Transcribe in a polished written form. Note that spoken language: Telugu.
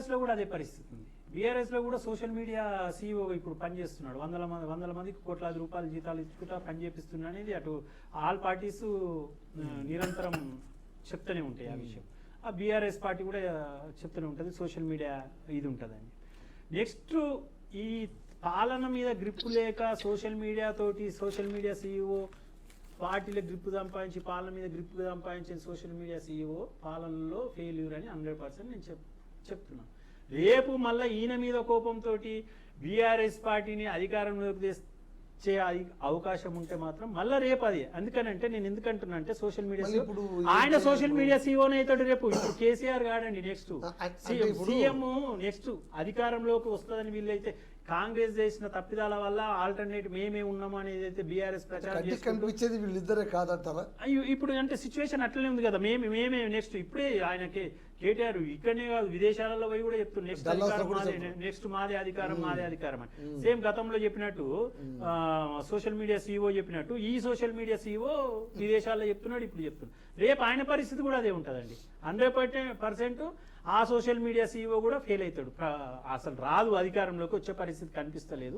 బీఆర్ఎస్ లో కూడా అదే పరిస్థితి ఉంది. బీఆర్ఎస్ లో కూడా సోషల్ మీడియా సీఈఓ ఇప్పుడు పనిచేస్తున్నాడు, వందల మందికి కోట్లాది రూపాయల జీతాలు ఇచ్చుకుంటా పనిచేపిస్తున్నా అనేది అటు ఆల్ పార్టీస్ నిరంతరం చెప్తూనే ఉంటాయి ఆ విషయం. ఆ బీఆర్ఎస్ పార్టీ కూడా చెప్తూనే ఉంటుంది సోషల్ మీడియా ఇది ఉంటుందని. నెక్స్ట్ ఈ పాలన మీద గ్రిప్ లేక సోషల్ మీడియా తోటి సోషల్ మీడియా సీఈఓ పార్టీలో గ్రిప్ సంపాదించి పాలన మీద గ్రిప్ సంపాదించిన సోషల్ మీడియా సీఈఓ పాలనలో ఫెయిల్యూర్ అని 100% నేను చెప్తున్నాను. రేపు మళ్ళీ ఈయన మీద కోపంతో బీఆర్ఎస్ పార్టీని అధికారంలోకి తెచ్చే అవకాశం ఉంటే మాత్రం మళ్ళీ రేపు అది. అందుకనంటే నేను ఎందుకంటున్నా అంటే సోషల్ మీడియా ఆయన సోషల్ మీడియా సీఈఓనే అవుతాడు రేపు. ఇప్పుడు కేసీఆర్ కాడండి నెక్స్ట్ సీఎం, నెక్స్ట్ అధికారంలోకి వస్తుందని వీళ్ళైతే కాంగ్రెస్ చేసిన తప్పిదాల వల్ల ఆల్టర్నేట్ మేమే ఉన్నాము అనేది అయితే బీఆర్ఎస్ ప్రచారం కనిపించేది వీళ్ళిద్దరే కాదంటారా? ఇప్పుడు అంటే సిచ్యువేషన్ అట్లనే ఉంది కదా. మేమే నెక్స్ట్ ఇప్పుడే ఆయనకి కేటీఆర్ ఇక్కడనే కాదు విదేశాలలో పోయి కూడా చెప్తున్నారు నెక్స్ట్ మాదే అధికారం అని. సేమ్ గతంలో చెప్పినట్టు సోషల్ మీడియా సీఈఓ చెప్పినట్టు ఈ సోషల్ మీడియా సీఈఓ విదేశాల్లో చెప్తున్నాడు, ఇప్పుడు చెప్తున్నాడు. రేపు ఆయన పరిస్థితి కూడా అదే ఉంటుందండి. 100% ఆ సోషల్ మీడియా సీఈఓ కూడా ఫెయిల్ అవుతాడు. అసలు రాదు, అధికారంలోకి వచ్చే పరిస్థితి కనిపిస్తలేదు.